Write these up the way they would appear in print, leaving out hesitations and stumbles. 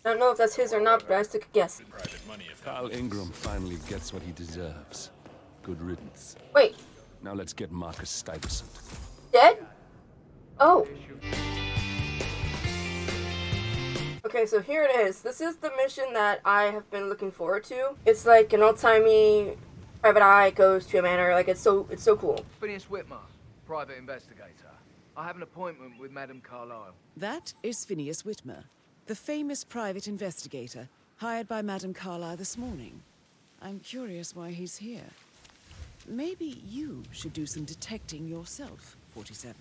I don't know if that's his or not, but I took a guess. Carl Ingram finally gets what he deserves. Good riddance. Wait, Now let's get Marcus Stuyvesant. dead? Oh. Okay, so here it is. This is the mission that I have been looking forward to. It's like an old-timey private eye goes to a manor. Like, it's so cool. Phineas Whitmer, private investigator. I have an appointment with Madame Carlyle. That is Phineas Whitmer, the famous private investigator hired by Madame Carlyle this morning. I'm curious why he's here. Maybe you should do some detecting yourself, 47.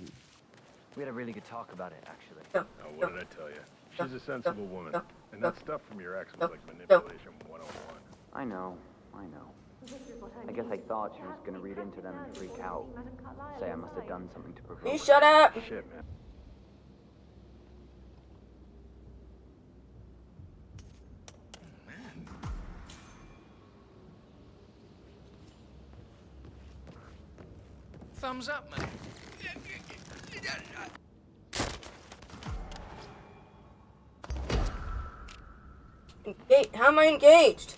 We had a really good talk about it, actually. Go, Now, go, what did I tell you? go, She's a sensible woman. go, And go, that stuff from your ex go, was like manipulation 101. I know. I guess I thought she was gonna read into them and freak out. Say I must have done something to provoke you her. shut up! Shit, man. Thumbs up, man. How am I engaged?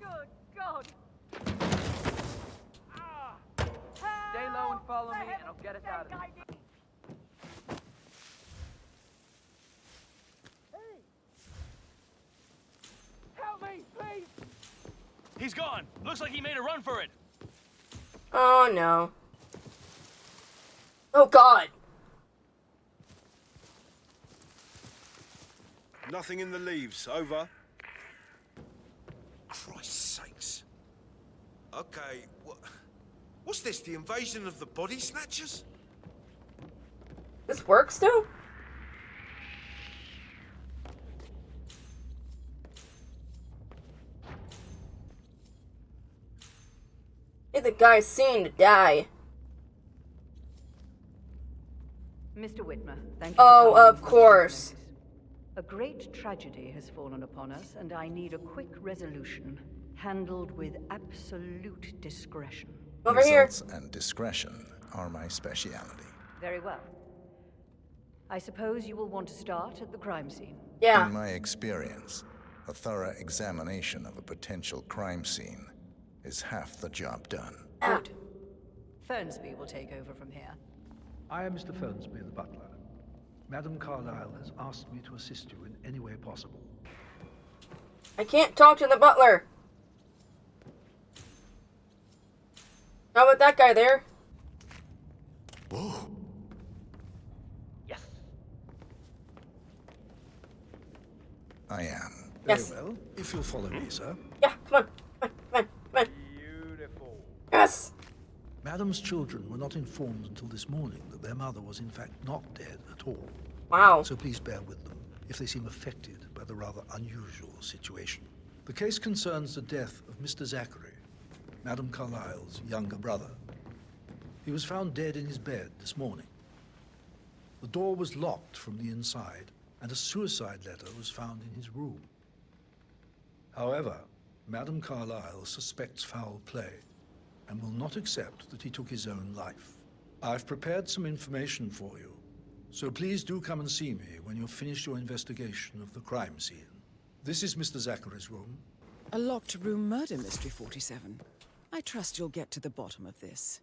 Good God! Stay low and follow me, and I'll get us out of here. Help me, please! He's gone. Looks like he made a run for it. Oh no. Oh God. Nothing in the leaves. Over. Christ's sakes. Okay, what's this? The invasion of the body snatchers? This works still? The guy's seen to die. Mr. Whitmer, thank you. Oh, for coming of course. notice. A great tragedy has fallen upon us, and I need a quick resolution, handled with absolute discretion. Over here. Results and discretion are my speciality. Very well. I suppose you will want to start at the crime scene. Yeah. In my experience, a thorough examination of a potential crime scene is half the job done. Good. Fernsby will take over from here. I am Mr. Fernsby, the butler. Madame Carlyle has asked me to assist you in any way possible. I can't talk to the butler. How about that guy there? Whoa. Yes. I am. Yes. Very well, if you'll follow me, sir. Yeah, come on. Come on. Beautiful. Yes. Madame's children were not informed until this morning that their mother was in fact not dead at all. Wow. So please bear with them if they seem affected by the rather unusual situation. The case concerns the death of Mr. Zachary, Madame Carlyle's younger brother. He was found dead in his bed this morning. The door was locked from the inside, and a suicide letter was found in his room. However, Madame Carlyle suspects foul play and will not accept that he took his own life. I've prepared some information for you, so please do come and see me when you've finished your investigation of the crime scene. This is Mr. Zachary's room. A locked room murder mystery, 47. I trust you'll get to the bottom of this.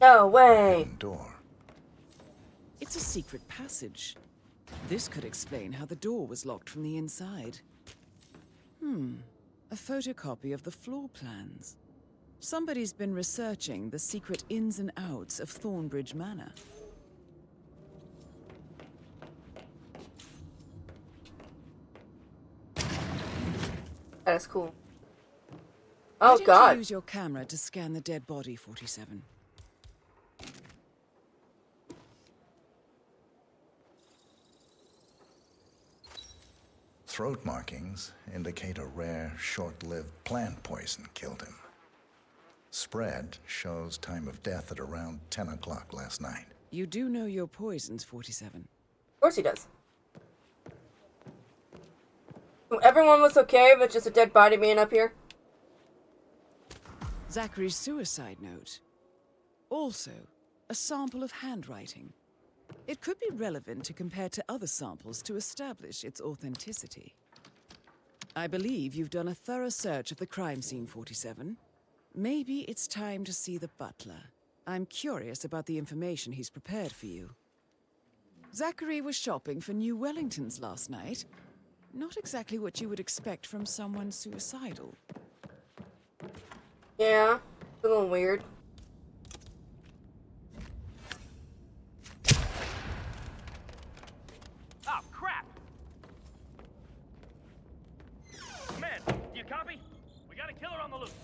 No way. Door. It's a secret passage. This could explain how the door was locked from the inside. A photocopy of the floor plans. Somebody's been researching the secret ins and outs of Thornbridge Manor. That is cool. Why Oh didn't God. you use your camera to scan the dead body, 47? Throat markings indicate a rare, short-lived plant poison killed him. Spread shows time of death at around 10 o'clock last night. You do know your poisons, 47. Of course he does. So everyone was okay with just a dead body being up here? Zachary's suicide note. Also, a sample of handwriting. It could be relevant to compare to other samples to establish its authenticity. I believe you've done a thorough search of the crime scene, 47. Maybe it's time to see the butler. I'm curious about the information he's prepared for you. Zacharie was shopping for new Wellingtons last night. Not exactly what you would expect from someone suicidal. Yeah, it's a little weird. Oh, crap! Man, you copy? We got a killer on the loose.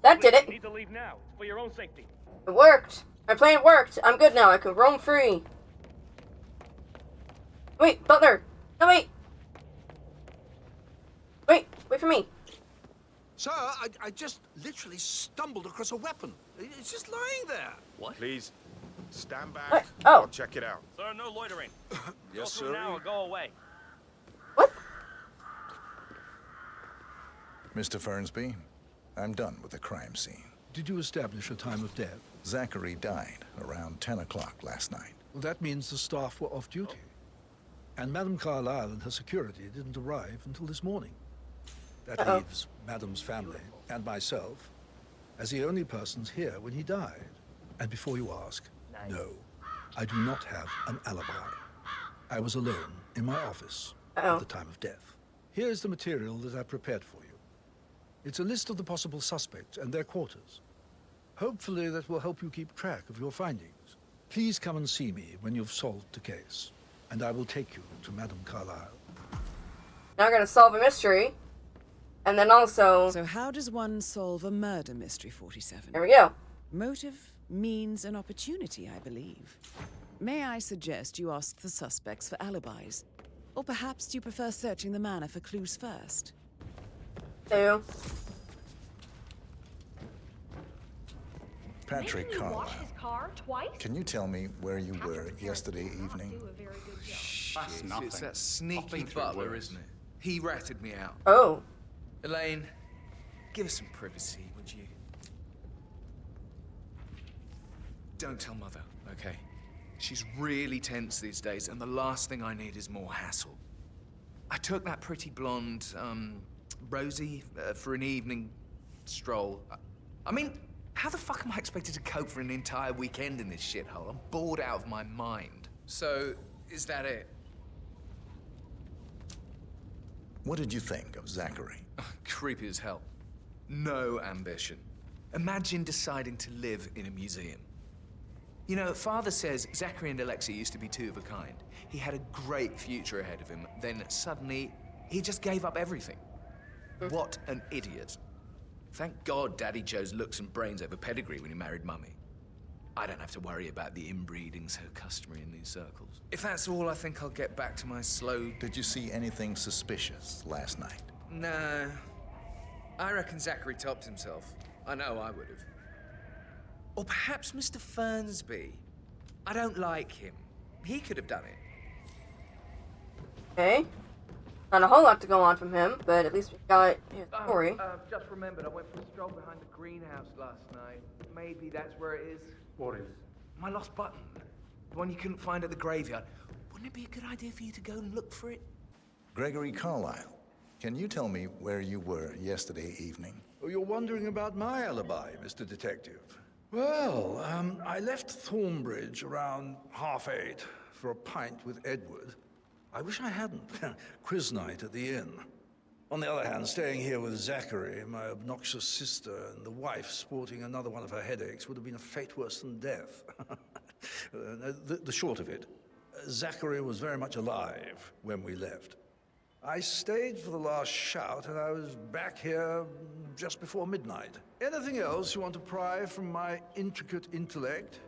That did it. You need to leave now. It's for your own safety. It worked. My plan worked. I'm good now. I can roam free. Wait, butler. No, wait. Wait for me. Sir, I just literally stumbled across a weapon. It's just lying there. What? Please, stand back. What? Oh. I'll check it out. Sir, no loitering. Yes, go through sir. now or go away. What? Mr. Fernsby, I'm done with the crime scene. Did you establish a time of death? Zacharie died around 10 o'clock last night. Well, that means the staff were off duty. And Madame Carlyle and her security didn't arrive until this morning. That leaves Madame's family and myself as the only persons here when he died. And before you ask, no, I do not have an alibi. I was alone in my office at the time of death. Here's the material that I prepared for you. It's a list of the possible suspects and their quarters. Hopefully that will help you keep track of your findings. Please come and see me when you've solved the case, and I will take you to Madame Carlyle. Now we're gonna solve a mystery. And then also... So how does one solve a murder mystery, 47? There we go. Motive, means, and opportunity, I believe. May I suggest you ask the suspects for alibis? Or perhaps do you prefer searching the manor for clues first? Ew. Patrick Carlyle, car twice? can you tell me where you were yesterday evening? That's nothing. It's that sneaky butler, isn't it? He ratted me out. Oh. Elaine, give us some privacy, would you? Don't tell Mother, okay? She's really tense these days, and the last thing I need is more hassle. I took that pretty blonde, Rosie, for an evening stroll. I mean, how the fuck am I expected to cope for an entire weekend in this shithole? I'm bored out of my mind. So, is that it? What did you think of Zacharie? Creepy as hell. No ambition. Imagine deciding to live in a museum. You know, Father says Zacharie and Alexia used to be two of a kind. He had a great future ahead of him. Then suddenly, he just gave up everything. What an idiot. Thank God Daddy chose looks and brains over pedigree when he married Mummy. I don't have to worry about the inbreeding so customary in these circles. If that's all, I think I'll get back to my slow... Did you see anything suspicious last night? No. I reckon Zacharie topped himself. I know I would have. Or perhaps Mr. Fernsby. I don't like him. He could have done it. Okay. Not a whole lot to go on from him, but at least we got his story. Just remembered I went for a stroll behind the greenhouse last night. Maybe that's where it is. What is? My lost button. The one you couldn't find at the graveyard. Wouldn't it be a good idea for you to go and look for it? Gregory Carlyle, can you tell me where you were yesterday evening? Oh, you're wondering about my alibi, Mr. Detective. Well, I left Thornbridge around 8:30 for a pint with Edward. I wish I hadn't. Quiz night at the inn. On the other hand, staying here with Zacharie, my obnoxious sister, and the wife sporting another one of her headaches would have been a fate worse than death. The short of it, Zacharie was very much alive when we left. I stayed for the last shout, and I was back here just before midnight. Anything else you want to pry from my intricate intellect?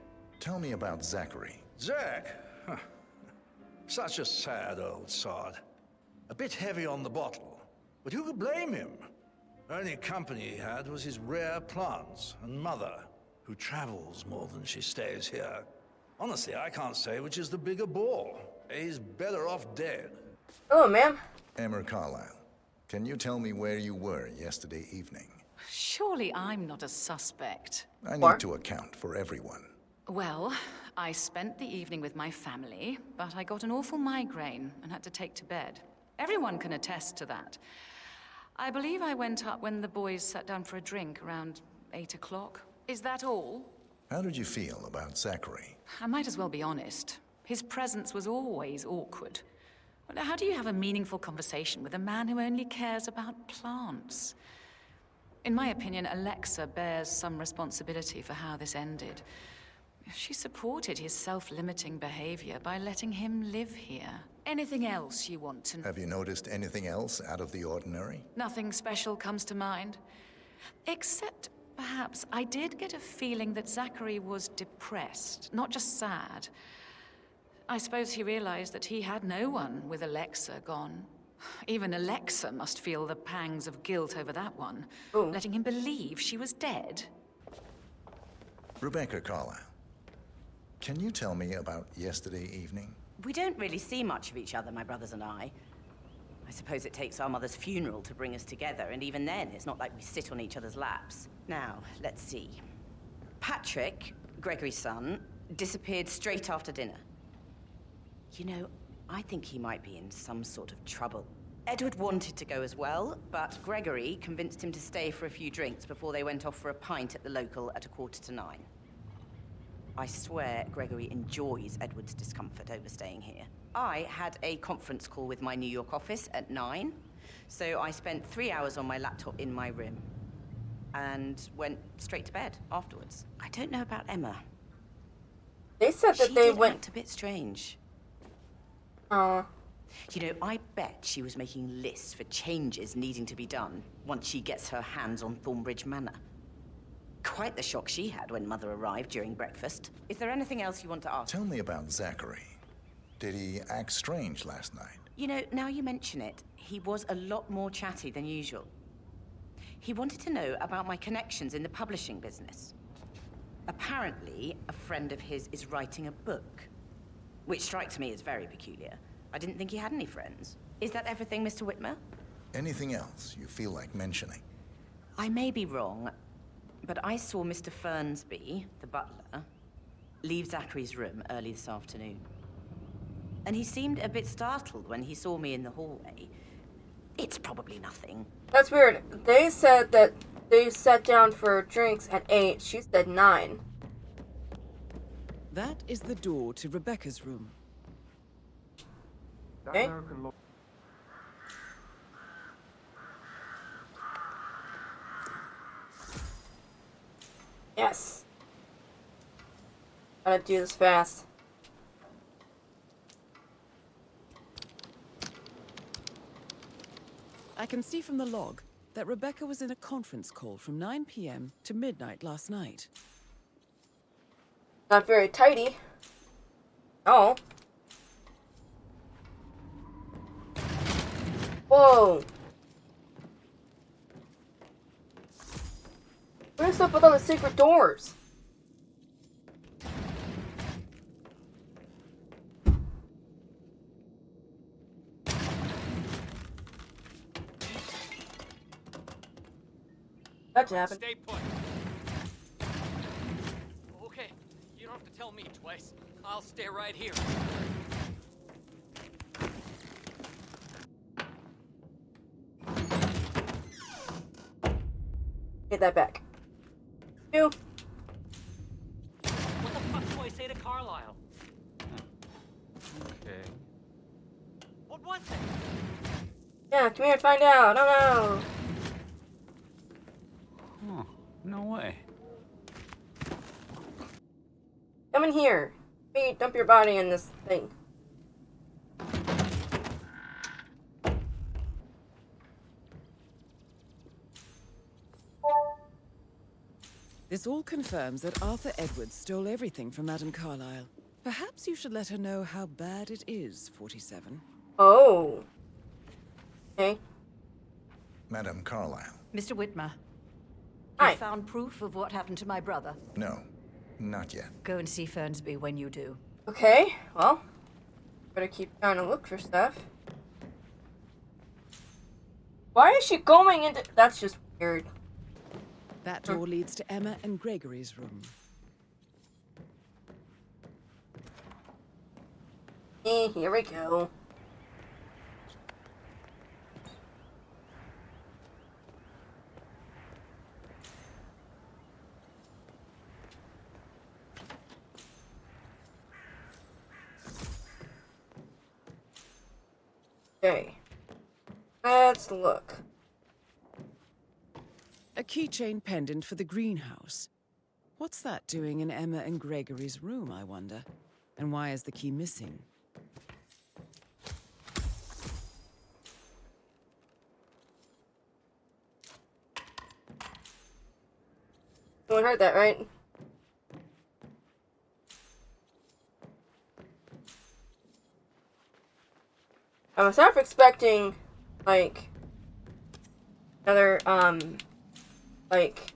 Tell me about Zacharie. Zach? Huh. Such a sad old sod. A bit heavy on the bottle, but who could blame him? Only company he had was his rare plants and Mother, who travels more than she stays here. Honestly, I can't say which is the bigger ball. He's better off dead. Hello, ma'am. Emmer Carlyle, can you tell me where you were yesterday evening? Surely I'm not a suspect. I need to account for everyone. Well, I spent the evening with my family, but I got an awful migraine and had to take to bed. Everyone can attest to that. I believe I went up when the boys sat down for a drink around 8 o'clock. Is that all? How did you feel about Zachary? I might as well be honest. His presence was always awkward. Well, how do you have a meaningful conversation with a man who only cares about plants? In my opinion, Alexa bears some responsibility for how this ended. She supported his self-limiting behavior by letting him live here. Anything else you want to know? Have you noticed anything else out of the ordinary? Nothing special comes to mind. Except, perhaps, I did get a feeling that Zachary was depressed, not just sad. I suppose he realized that he had no one with Alexa gone. Even Alexa must feel the pangs of guilt over that one, letting him believe she was dead. Rebecca Carlyle, can you tell me about yesterday evening? We don't really see much of each other, my brothers and I. I suppose it takes our mother's funeral to bring us together, and even then, it's not like we sit on each other's laps. Now, let's see. Patrick, Gregory's son, disappeared straight after dinner. You know, I think he might be in some sort of trouble. Edward wanted to go as well, but Gregory convinced him to stay for a few drinks before they went off for a pint at the local at 8:45. I swear Gregory enjoys Edward's discomfort over staying here. I had a conference call with my New York office at 9, so I spent 3 hours on my laptop in my room and went straight to bed afterwards. I don't know about Emma. They said that they went act a bit strange. You know, I bet she was making lists for changes needing to be done once she gets her hands on Thornbridge Manor. Quite the shock she had when Mother arrived during breakfast. Is there anything else you want to ask? Tell me about Zachary. Did he act strange last night? You know, now you mention it, he was a lot more chatty than usual. He wanted to know about my connections in the publishing business. Apparently, a friend of his is writing a book, which strikes me as very peculiar. I didn't think he had any friends. Is that everything, Mr. Whitmer? Anything else you feel like mentioning? I may be wrong, but I saw Mr. Fernsby, the butler, leave Zachary's room early this afternoon. And he seemed a bit startled when he saw me in the hallway. It's probably nothing. That's weird. They said that they sat down for drinks at 8. She said 9. That is the door to Rebecca's room. Okay. Yes. Gotta do this fast. I can see from the log that Rebecca was in a conference call from 9 p.m. to midnight last night. Not very tidy. Oh. Whoa. What's up with all the secret doors? That happened. Stay put. Okay, you don't have to tell me twice. I'll stay right here. Get that back. You. What the fuck do I say to Carlisle? Okay. What was it? Yeah, come here and find out. Oh no. Oh, no way. Come in here. Me, dump your body in this thing. This all confirms that Arthur Edwards stole everything from Madame Carlyle. Perhaps you should let her know how bad it is, 47. Oh. Okay. Madame Carlyle. Mr. Whitmer. Hi. You found proof of what happened to my brother? No, not yet. Go and see Fernsby when you do. Okay, well. Better keep trying to look for stuff. Why is she going into... That's just weird. That door leads to Emma and Gregory's room. Here we go. Okay. Let's look. A keychain pendant for the greenhouse. What's that doing in Emma and Gregory's room, I wonder? And why is the key missing? No one heard that, right? I was half expecting, like, another, like,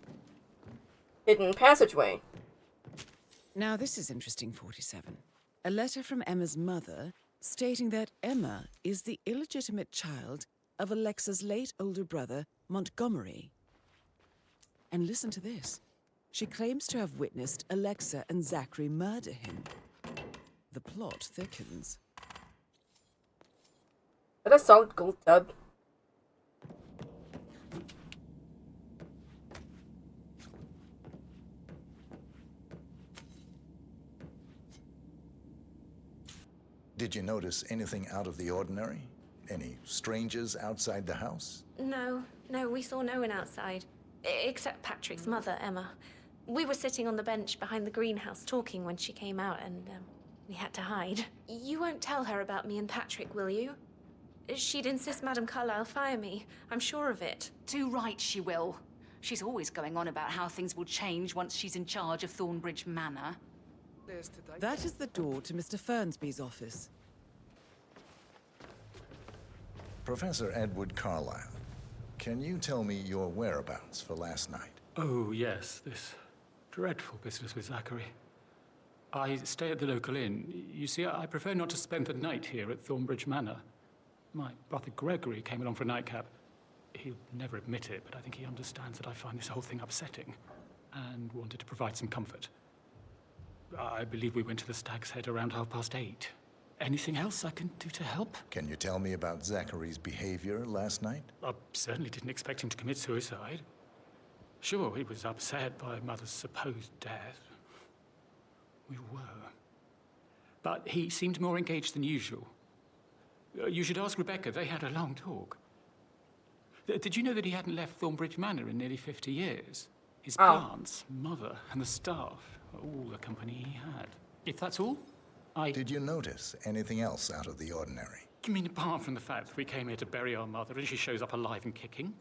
hidden passageway. Now this is interesting, 47. A letter from Emma's mother stating that Emma is the illegitimate child of Alexa's late older brother, Montgomery. And listen to this. She claims to have witnessed Alexa and Zachary murder him. The plot thickens. Is that a solid gold tub? Did you notice anything out of the ordinary? Any strangers outside the house? No, we saw no one outside. Except Patrick's mother, Emma. We were sitting on the bench behind the greenhouse talking when she came out and, we had to hide. You won't tell her about me and Patrick, will you? She'd insist Madame Carlyle fire me. I'm sure of it. Too right she will. She's always going on about how things will change once she's in charge of Thornbridge Manor. That is the door to Mr. Fernsby's office. Professor Edward Carlyle, can you tell me your whereabouts for last night? Oh, yes, this dreadful business with Zachary. I stay at the local inn. You see, I prefer not to spend the night here at Thornbridge Manor. My brother Gregory came along for a nightcap. He'll never admit it, but I think he understands that I find this whole thing upsetting and wanted to provide some comfort. I believe we went to the Stag's Head around 8:30. Anything else I can do to help? Can you tell me about Zachary's behavior last night? I certainly didn't expect him to commit suicide. Sure, he was upset by Mother's supposed death. We were. But he seemed more engaged than usual. You should ask Rebecca. They had a long talk. Did you know that he hadn't left Thornbridge Manor in nearly 50 years? His plants, Mother, and the staff, all the company he had. If that's all, Did you notice anything else out of the ordinary? You mean apart from the fact that we came here to bury our mother and she shows up alive and kicking?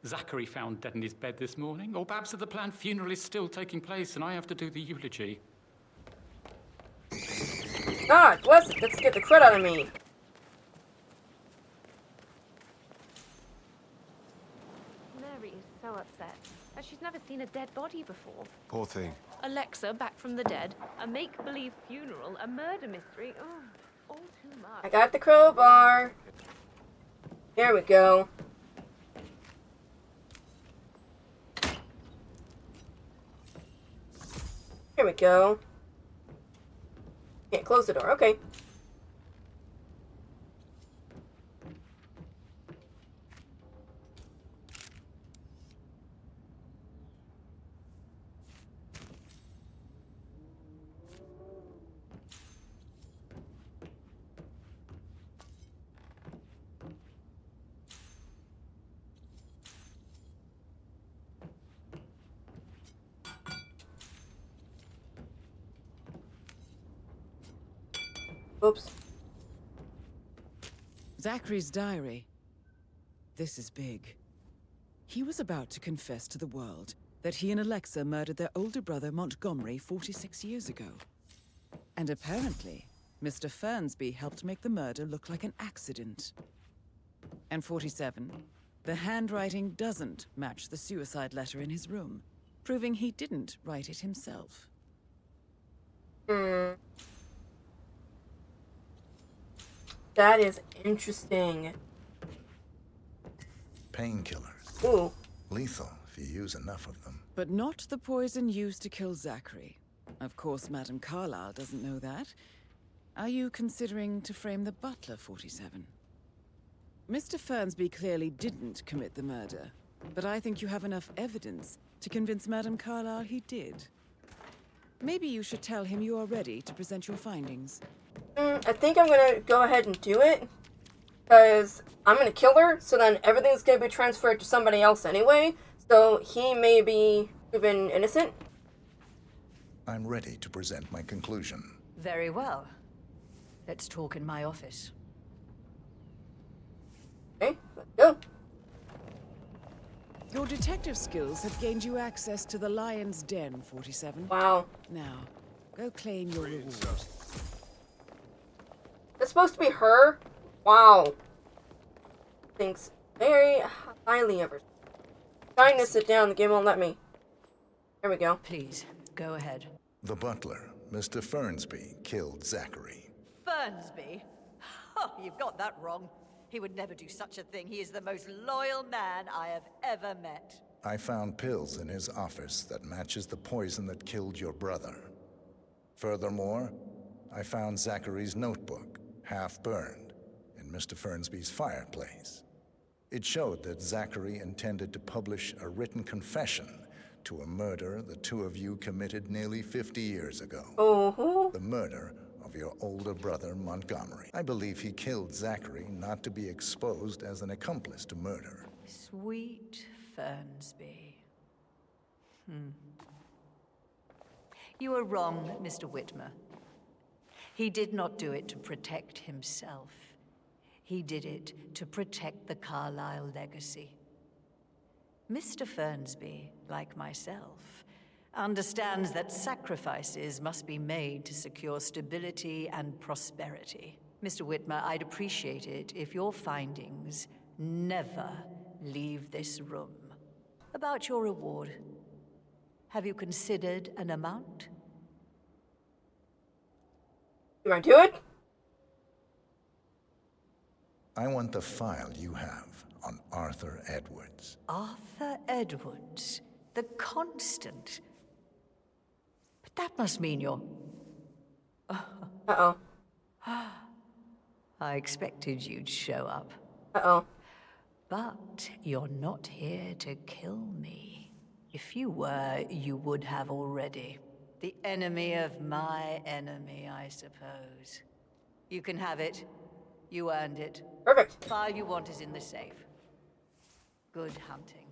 Zachary found dead in his bed this morning? Or perhaps that the planned funeral is still taking place and I have to do the eulogy? God bless it, let's get the crud out of me. Mary is so upset. She's never seen a dead body before. Poor thing. Alexa back from the dead, a make-believe funeral, a murder mystery. Oh, all too much. I got the crowbar. There we go. Here we go. Can't close the door. Okay. Oops. Zachary's diary. This is big. He was about to confess to the world that he and Alexa murdered their older brother Montgomery 46 years ago. And apparently, Mr. Fernsby helped make the murder look like an accident. And 47, the handwriting doesn't match the suicide letter in his room, proving he didn't write it himself. That is interesting. Painkillers. Ooh. Lethal if you use enough of them. But not the poison used to kill Zachary. Of course, Madame Carlyle doesn't know that. Are you considering to frame the butler, 47? Mr. Fernsby clearly didn't commit the murder, but I think you have enough evidence to convince Madame Carlyle he did. Maybe you should tell him you are ready to present your findings. I think I'm gonna go ahead and do it, because I'm gonna kill her, so then everything's gonna be transferred to somebody else anyway, so he may be proven innocent. I'm ready to present my conclusion. Very well. Let's talk in my office. Okay, let's go. Your detective skills have gained you access to the Lion's Den, 47. Wow. Now, go claim your reward. It's supposed to be her? Wow. Thinks very highly of her. Trying to sit down, the game won't let me. There we go. Please, go ahead. The butler, Mr. Fernsby, killed Zachary. Fernsby? Oh, you've got that wrong. He would never do such a thing. He is the most loyal man I have ever met. I found pills in his office that matches the poison that killed your brother. Furthermore, I found Zachary's notebook, half burned, in Mr. Fernsby's fireplace. It showed that Zachary intended to publish a written confession to a murder the two of you committed nearly 50 years ago. The murder of your older brother, Montgomery. I believe he killed Zachary not to be exposed as an accomplice to murder. Sweet Fernsby. You are wrong, Mr. Whitmer. He did not do it to protect himself. He did it to protect the Carlyle legacy. Mr. Fernsby, like myself, understands that sacrifices must be made to secure stability and prosperity. Mr. Whitmer, I'd appreciate it if your findings never leave this room. About your reward, have you considered an amount? You wanna do it? I want the file you have on Arthur Edwards. Arthur Edwards, the Constant. But that must mean you're... Uh-oh. I expected you'd show up. Uh-oh. But you're not here to kill me. If you were, you would have already. The enemy of my enemy, I suppose. You can have it. You earned it. Perfect. The file you want is in the safe. Good hunting.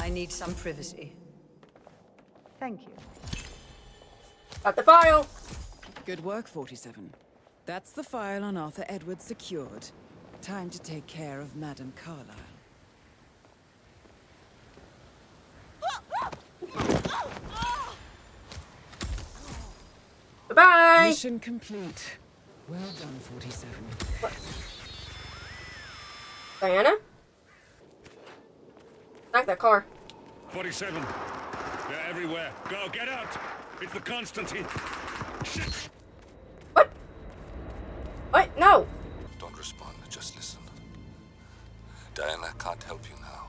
I need some privacy. Thank you. Got the file. Good work, 47. That's the file on Arthur Edwards secured. Time to take care of Madame Carlyle. Bye-bye! Mission complete. Well done, 47. What? Diana? Back that car. 47. They're everywhere. Go, get out! It's the Constantine. Shit! What? What? No! Don't respond, just listen. Diana can't help you now.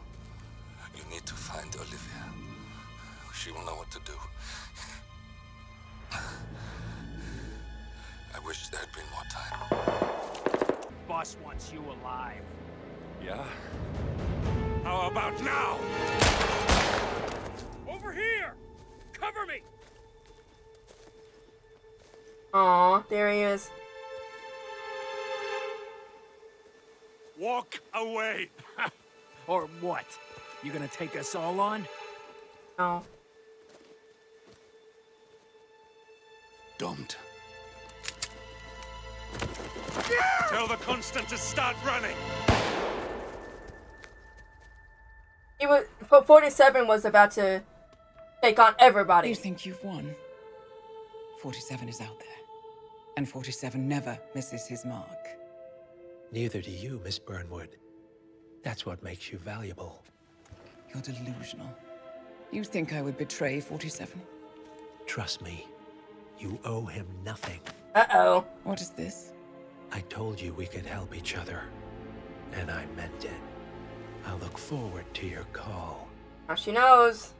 You need to find Olivia. She will know what to do. I wish there had been more time. Boss wants you alive. Yeah? How about now? Over here! Cover me! Aw, there he is. Walk away! Or what? You gonna take us all on? No. Don't. Tell the Constant to start running! He was... 47 was about to take on everybody. You think you've won? 47 is out there. And 47 never misses his mark. Neither do you, Miss Burnwood. That's what makes you valuable. You're delusional. You think I would betray 47? Trust me, you owe him nothing. Uh-oh. What is this? I told you we could help each other, and I meant it. I look forward to your call. Now she knows.